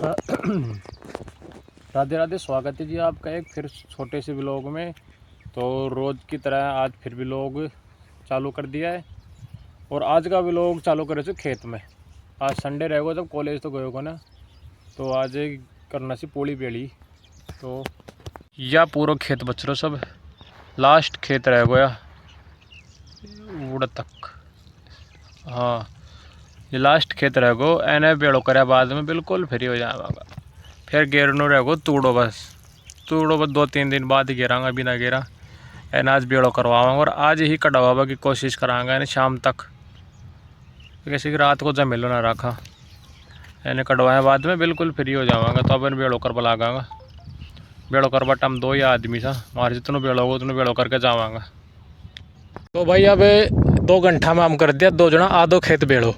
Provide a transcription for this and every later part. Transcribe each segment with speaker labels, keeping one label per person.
Speaker 1: राधे राधे, स्वागत है जी आपका एक फिर छोटे से व्लॉग में। तो रोज़ की तरह आज फिर व्लॉग चालू कर दिया है और आज का व्लॉग चालू करे थे खेत में। आज संडे रहेगा, जब कॉलेज तो गए होगा ना, तो आज करना सी पोली पेड़ी। तो या पूरा खेत बच रहा, सब लास्ट खेत रह गया उड़ तक। हाँ, ये लास्ट खेत रह गो, एने बेड़ो करे बाद में बिल्कुल फ्री हो जाएगा। फिर गेरनो रहो तूड़ो बस 2-3 दिन बाद ही गेरांगा, बिना गेरा एन आज बेड़ो करवाऊँगा और आज ही कटवावा की कोशिश करांगा यानी शाम तक, कैसे कि रात को जब मिलो ना रखा एने कटवाए बाद में बिल्कुल फ्री हो जावांगा। तो अब इन बेड़ो कर बुलागांगा, बेड़ो कर बट हम 2 ही आदमी सा, मारे जितने बेड़ो हो उतने बेड़ो करके जावांगा। तो भाई अब 2 घंटा में हम कर दिया 2 जना आधो खेत बेड़ो,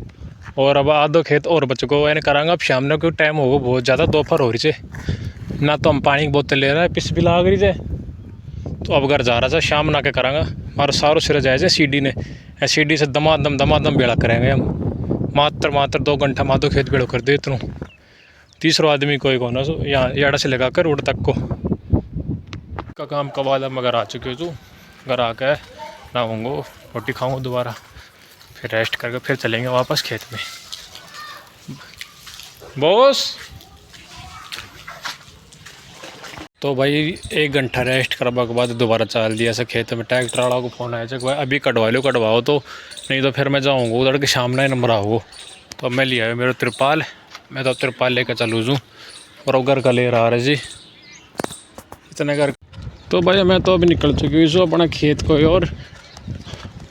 Speaker 1: और अब आधो खेत और बच को एने करांगा। अब शाम ने कोई टाइम होगा बहुत ज़्यादा, दोपहर हो रही है ना, तो हम पानी की बोतल ले रहे हैं, पिस भी लाग रही है। तो अब घर जा रहा था, शाम ना के करांगा और सारों सिर जाए सीडी ने, सीडी से दमादम बेड़ा करेंगे हम। मात्र 2 घंटा माधो खेत बेड़ो कर दे इतनों। तीसरा आदमी कोई को ना यहाँ याड़ा से लगा कर रोड तक को का काम कवाल। मगर आ चुके हो तू, घर आकर नहाऊंगा, रोटी खाऊंगा दोबारा, फिर रेस्ट करके फिर चलेंगे वापस खेत में। बॉस तो भाई 1 घंटा रेस्ट करवा के बाद दोबारा चल दिया ऐसा खेत में। ट्रैक्टर वाला को फ़ोन आया भाई अभी कटवाओ तो, नहीं तो फिर मैं जाऊँगा उधर के शाम ना नंबर आओ। तो मैं लिया है मेरा तिरपाल, मैं तो तिरपाल लेकर चलूँ जूँ और घर का ले रहा है जी इतने घर। तो भाई मैं तो अभी निकल चुकी हूँ अपना खेत को, और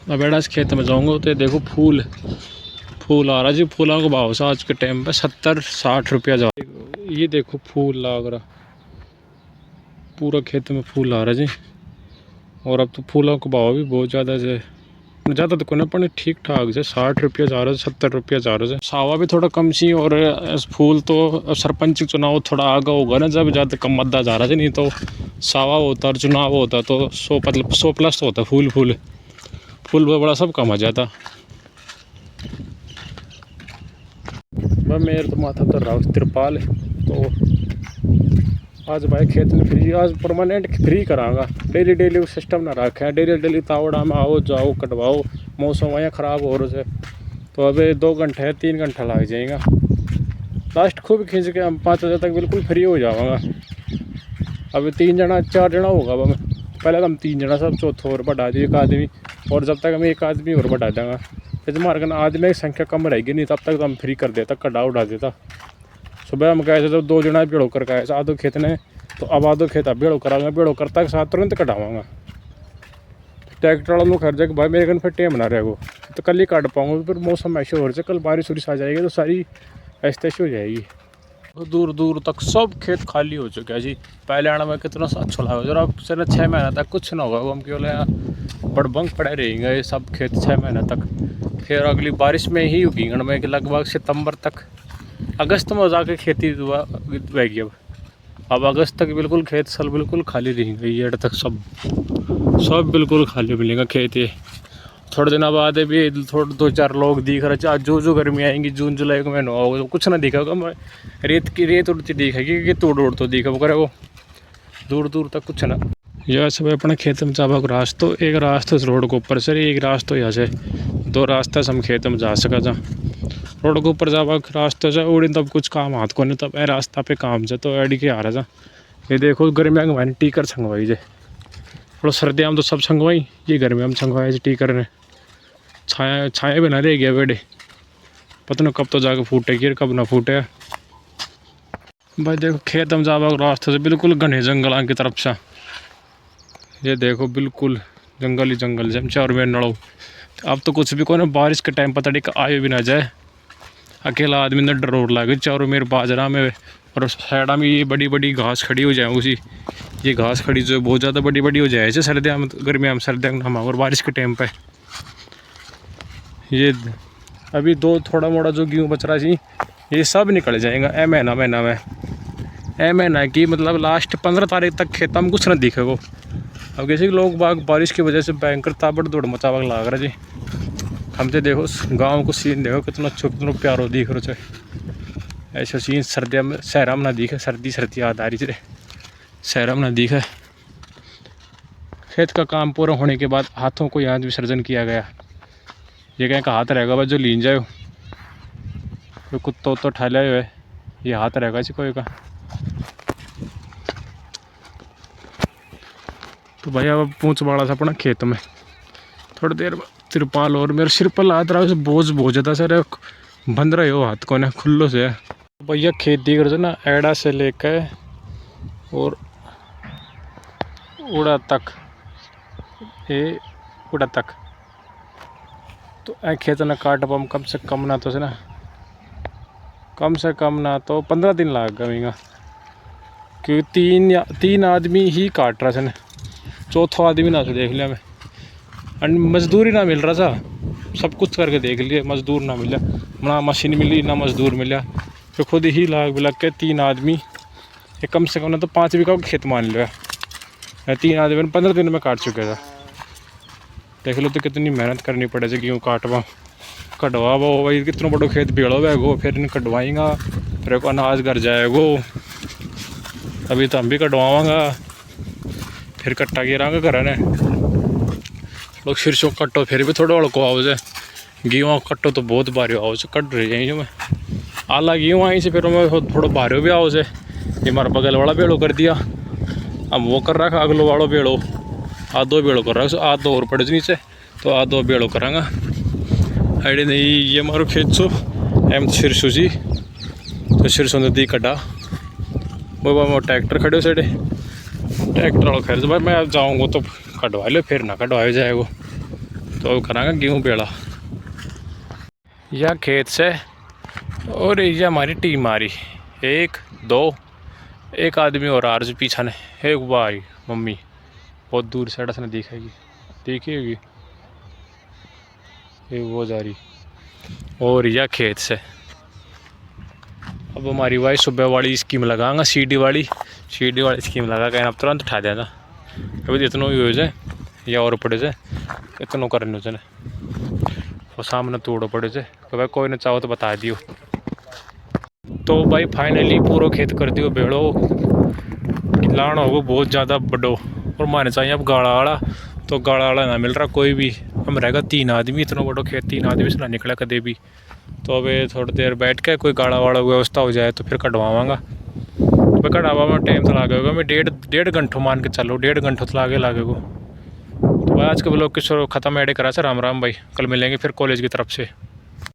Speaker 1: मैं बेड़ा इस खेत में जाऊँगा। तो देखो फूल आ रहा जी, फूलों को भाव से आज के टाइम पे 70-60 रुपया जा। ये देखो फूल लग रहा, पूरा खेत में फूल आ रहा जी। और अब तो फूलों का भाव भी बहुत ज़्यादा तो कोने पर ठीक ठाक से 60 रुपया जा रहा है, 70 रुपया जा रहा है। सावा भी थोड़ा कम सी, और फूल तो सरपंच चुनाव थोड़ा आगे होगा ना, जब ज़्यादा कम मद्दा जा रहा है। नहीं तो सावा होता और चुनाव होता तो 100+ होता फूल बड़ा सब कम आ जाता। वह मेरे तो माथा तो रहा तिरपाल। तो आज भाई खेत में फ्री, आज परमानेंट फ्री करांगा। डेली सिस्टम ना रखा है, डेली तावड़ा में आओ जाओ कटवाओ। मौसम वहाँ ख़राब हो रहा है, तो अभी 2 घंटे 3 घंटा लग जाएगा। लास्ट खूब खींच के हम 5 बजे तक बिल्कुल फ्री हो जाऊँगा। अभी 4 जना होगा वह, पहले तो हम 3 जना सब, चौथा और बढ़ा दिए 1 आदमी, और जब तक हम 1 आदमी और बढ़ा देंगे यदि हमारे आदमी की संख्या कम रहेगी नहीं, तब तक तो हम फ्री कर देता, कटा उड़ा देता। सुबह हम गए थे तो 2 जना बेड़ो कर गए आधो खेत ने, तो अब आधो खेत अब बेड़ो करांगा, बेड़ो करता के साथ तुरंत कटावांगा। ट्रैक्टर वालों को हर जगह भाई मेरे फिर टेम ना रहेगा, तो कल ही काट पाऊँगा। फिर मौसम ऐसे हो रहा है, कल बारिश उरिश आ जाएगी तो सारी ऐसे हो जाएगी। तो दूर तक सब खेत खाली हो चुका है जी। पहले आना में कितना अच्छा लगा, जरा अब से 6 महीना तक कुछ ना होगा, हम केवल बड़बंग पड़े रहेंगे ये सब खेत 6 महीने तक। फिर अगली बारिश में ही होगी में लगभग सितंबर तक, अगस्त में जाके खेती बहेगी। अब अगस्त तक बिल्कुल खेत सल बिल्कुल खाली रहेंगे, ये तक सब बिल्कुल खाली मिलेगा खेत। ये थोड़े दिन बाद भी थोड़े 2-4 लोग दिख रहे हैं। जो गर्मी आएंगी जून जुलाई का महीना होगा तो कुछ ना दिखेगा, रेत उड़ती दिखेगी कि तोड़ तो दिखे करे वो दूर तक कुछ ना। यह सब अपने खेत में जावा रास्ता, एक रास्ता रोड के ऊपर से, एक रास्ता यहाँ से, 2 रास्ते से हम खेत में जा सका जा। रोड के ऊपर जावा रास्ते से उड़ी तब कुछ काम हाथ को नहीं, तब ए रास्ता पे काम से तो एडी के आ रहा था। ये देखो गर्मियाँ में मैंने टीकर छंगवाई जे, थोड़ा सर्दियाँ में तो सब छंगवाई, ये गर्मियाँ में छंगवाए टीकर ने। छाया भी ना रह गया बेड़े, पता नहीं कब तो जाके फूटेगी कब ना फूटे। भाई देखो खेत में जावा रास्ते से बिल्कुल घने जंगल की तरफ से, ये देखो बिल्कुल जंगल ही जंगल जम चारों में नड़ो। अब तो कुछ भी को ना, बारिश के टाइम पता नहीं आए भी ना जाए, अकेला आदमी ने डर लगे चारों मेरे बाजरा में, और साइडा में ये बड़ी घास खड़ी हो जाए उसी, ये घास खड़ी जो बहुत ज़्यादा बड़ी हो जाए सर्दियाँ में, गर्मियाँ में सर्दियाँ में, और बारिश के टाइम पे ये अभी 2 थोड़ा मोड़ा जो गेहूँ बच रहा जी, ये सब निकल जाएगा ए महीना की, मतलब लास्ट 15 तारीख तक खेत में कुछ ना दिखेगा। अब कैसे लोग बाग बारिश की वजह से भयंकर ताबड़ दौड़ मचावा लग रहा जी। हम तो देखो गांव को सीन देखो कितना अच्छा कितना प्यारो दिख रहा है। ऐसा सीन सर्दियों में शहरों में नज़दीक है, सर्दी याद आ रही थी, शहरों में नज़दीक है। खेत का काम पूरा होने के बाद हाथों को यहाँ विसर्जन किया गया। ये कहीं का हाथ रहेगा बस जो लीन जाए, तो कुत्तों तो ठहले हुए ये हाथ रहेगा इसी कोई का। तो भाई अब पूछ बाड़ा था अपना खेत में, थोड़ी देर तिरपाल और मेरे सिर पर हाथ रहा बोझ बोझ था सर, बंद रहे हो हाथ को ना खुल्लो से। भैया खेत दिख रहे ना, एड़ा से लेकर और उड़ा तक, ये उड़ा तक तो ए खेत ना काट पाम कम से कम ना तो 15 दिन लग गएगा, क्योंकि तीन आदमी ही काट रहा था, चौथा आदमी ना से देख लिया मैं, मजदूर ही ना मिल रहा था, सब कुछ करके देख लिए मजदूर ना मिला, ना मशीन मिली ना मजदूर मिला, तो खुद ही लाग बिलग के 3 आदमी ये कम से कम ना तो 5 बीघा खेत मान लिया, 3 आदमी 15 दिन में काट चुके थे। देख लो तो कितनी मेहनत करनी पड़े से गेहूँ कटवा वो भाई, कितना बड़ो खेत बेड़ो गो, फिर इन कटवाएंगा, फिर को अनाज घर जाएगो, अभी तो हम भी कटवावांगा, फिर कट्टा गिरांगा घर ने लोग शीर्षों कट्टो, फिर भी थोड़ा को आओ से गेहूँ कट्टो तो बहुत भारी आओ से कट रही है जो मैं आला गेहूँ आई से, फिर मैं थोड़ा भारी भी आओ से, ये हमारा बगल वाला बेड़ो कर दिया, अब वो कर रखा अगलो वालों बेड़ो, आधो बेड़ो कर रहा है, आधो और पड़े नीचे तो आधो बेड़ो करांगा आइडिया नहीं। ये मारो खेत सो एम शीर्षो जी, तो शीर्षो नदी कटा वो ट्रैक्टर खड़े साइडे, ट्रैक्टर वाला खैर भाई मैं जाऊँगा तो कटवा लो, फिर ना कटवाया जाएगा तो करांगा गेहूँ बेड़ा। यह खेत से और ये हमारी टीम आ रही, 1 2 एक आदमी और आ रहा पीछा ने, एक भाई मम्मी बहुत दूर साइड से दिखेगी देखिएगी, एक वो जा रही और यह खेत से। अब हमारी भाई सुबह वाली स्कीम लगाऊंगा, सीडी वाली स्कीम लगा के अब तुरंत उठा देना, अभी इतना ही हो जाए या और पड़े से इतना करने से और सामने तोड़ो पड़े से, तो भाई कोई ना चाहो तो बता दियो। तो भाई फाइनली पूरा खेत कर दियो बेड़ो, लाण होगा बहुत ज़्यादा बड़ो और माने चाहिए अब गाड़ा वाला, तो गाड़ा वाला ना मिल रहा कोई भी, हम रहेगा 3 आदमी, इतना बड़ो खेत 3 आदमी से ना निकला कदे भी, तो अब थोड़ी देर बैठ के कोई गाड़ा वाला व्यवस्था हो जाए तो फिर कटवावांगा। तो कटवा में टाइम तो लागेगा, मैं डेढ़ घंटों मान के चलो, 1.5 घंटों तो लागेगा। तो भाई आज के ब्लॉग की ख़त्म ऐड करा सर, राम राम भाई, कल मिलेंगे फिर कॉलेज की तरफ से।